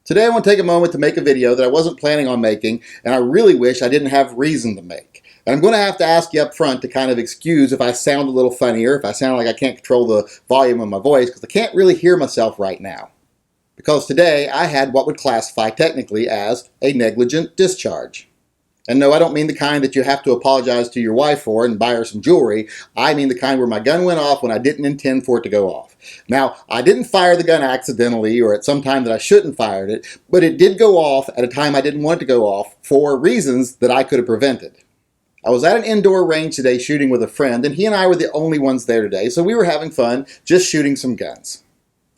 Today I want to take a moment to make a video that I wasn't planning on making, and I really wish I didn't have reason to make. And I'm going to have to ask you up front to kind of excuse if I sound a little funnier, if I sound like I can't control the volume of my voice, because I can't really hear myself right now. Because today I had what would classify technically as a negligent discharge. And no, I don't mean the kind that you have to apologize to your wife for and buy her some jewelry. I mean the kind where my gun went off when I didn't intend for it to go off. Now, I didn't fire the gun accidentally or at some time that I shouldn't fired it, but it did go off at a time I didn't want it to go off for reasons that I could have prevented. I was at an indoor range today shooting with a friend, and he and I were the only ones there today, so we were having fun just shooting some guns.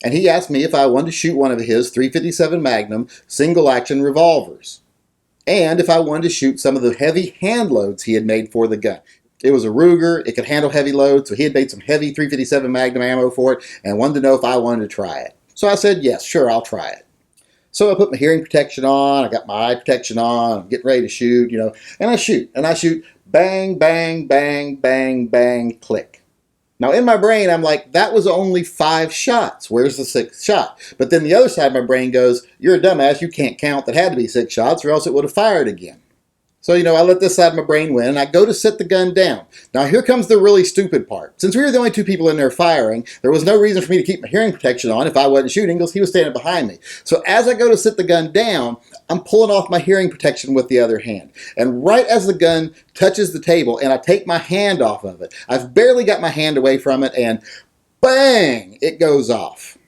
And he asked me if I wanted to shoot one of his .357 Magnum single-action revolvers, and if I wanted to shoot some of the heavy hand loads he had made for the gun. It was a Ruger, it could handle heavy loads, so he had made some heavy .357 Magnum ammo for it, and wanted to know if I wanted to try it. So I said, yes, sure, I'll try it. So I put my hearing protection on, I got my eye protection on, I'm getting ready to shoot, and I shoot, bang, bang, bang, bang, bang, click. Now in my brain, I'm like, that was only 5 shots. Where's the 6th shot? But then the other side of my brain goes, you're a dumbass, you can't count. That had to be 6 shots or else it would have fired again. So, I let this side of my brain win, and I go to sit the gun down. Now, here comes the really stupid part. Since we were the only 2 people in there firing, there was no reason for me to keep my hearing protection on if I wasn't shooting, because he was standing behind me. So as I go to sit the gun down, I'm pulling off my hearing protection with the other hand. And right as the gun touches the table and I take my hand off of it, I've barely got my hand away from it, and bang, it goes off.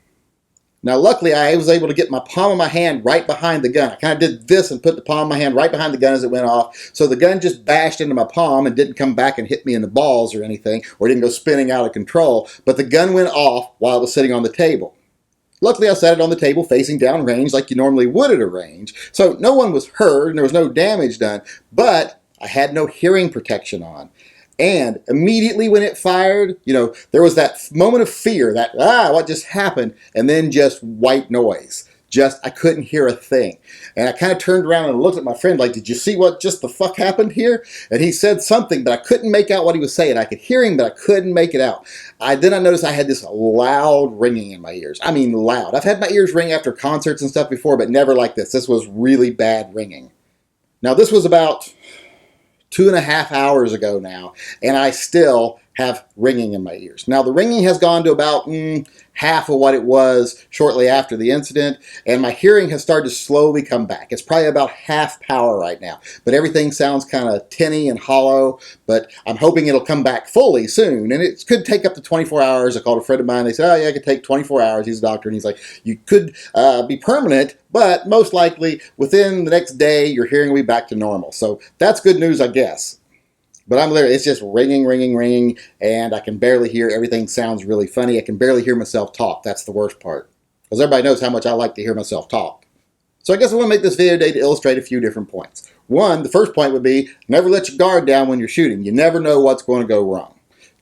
Now, luckily, I was able to get my palm of my hand right behind the gun. I kind of did this and put the palm of my hand right behind the gun as it went off. So the gun just bashed into my palm and didn't come back and hit me in the balls or anything, or didn't go spinning out of control. But the gun went off while it was sitting on the table. Luckily, I set it on the table facing down range like you normally would at a range. So no one was hurt and there was no damage done, but I had no hearing protection on. And immediately when it fired, there was that moment of fear, that, what just happened? And then just white noise. I couldn't hear a thing. And I kind of turned around and looked at my friend like, did you see what just the fuck happened here? And he said something, but I couldn't make out what he was saying. I could hear him, but I couldn't make it out. Then I noticed I had this loud ringing in my ears. I mean, loud. I've had my ears ring after concerts and stuff before, but never like this. This was really bad ringing. Now, this was about 2.5 hours ago now, and I still have ringing in my ears. Now, the ringing has gone to about half of what it was shortly after the incident, and my hearing has started to slowly come back. It's probably about half power right now, but everything sounds kind of tinny and hollow, but I'm hoping it'll come back fully soon, and it could take up to 24 hours. I called a friend of mine. They said, oh yeah, it could take 24 hours. He's a doctor, and he's like, you could be permanent, but most likely within the next day, your hearing will be back to normal. So that's good news, I guess. But it's just ringing, ringing, ringing, and I can barely hear. Everything sounds really funny. I can barely hear myself talk. That's the worst part. Because everybody knows how much I like to hear myself talk. So I guess I want to make this video today to illustrate a few different points. One, the first point would be, never let your guard down when you're shooting. You never know what's going to go wrong.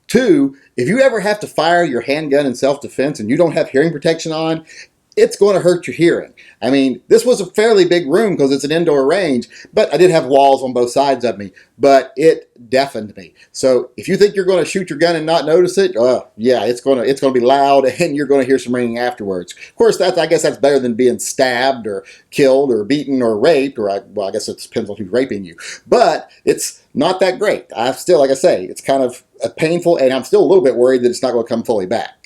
2, if you ever have to fire your handgun in self-defense and you don't have hearing protection on, it's going to hurt your hearing. I mean, this was a fairly big room because it's an indoor range, but I did have walls on both sides of me, but it deafened me. So if you think you're going to shoot your gun and not notice it, yeah, it's going to be loud and you're going to hear some ringing afterwards. Of course, I guess that's better than being stabbed or killed or beaten or raped, or I guess it depends on who's raping you. But it's not that great. Like I say, it's kind of painful, and I'm still a little bit worried that it's not going to come fully back.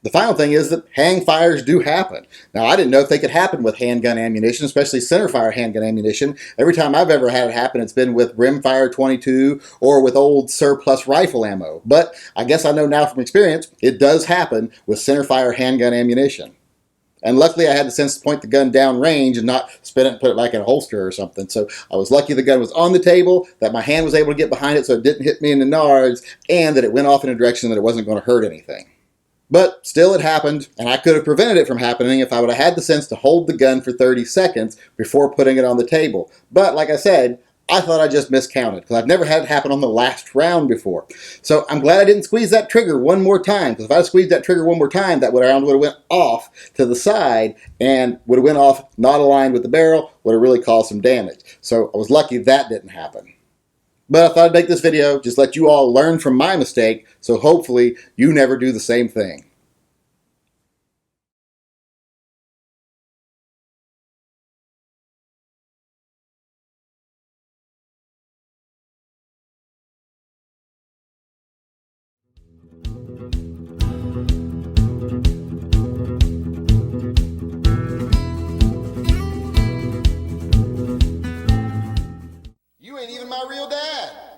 The final thing is that hang fires do happen. Now, I didn't know if they could happen with handgun ammunition, especially centerfire handgun ammunition. Every time I've ever had it happen, it's been with rimfire 22 or with old surplus rifle ammo. But I guess I know now from experience, it does happen with centerfire handgun ammunition. And luckily, I had the sense to point the gun down range and not spin it and put it back in a holster or something. So I was lucky the gun was on the table, that my hand was able to get behind it so it didn't hit me in the nards, and that it went off in a direction that it wasn't going to hurt anything. But still, it happened, and I could have prevented it from happening if I would have had the sense to hold the gun for 30 seconds before putting it on the table. But like I said, I thought I just miscounted, because I've never had it happen on the last round before. So I'm glad I didn't squeeze that trigger one more time, because if I squeezed that trigger one more time, that round would have went off to the side and would have went off not aligned with the barrel, would have really caused some damage. So I was lucky that didn't happen. But I thought I'd make this video, just let you all learn from my mistake, so hopefully you never do the same thing. real dad.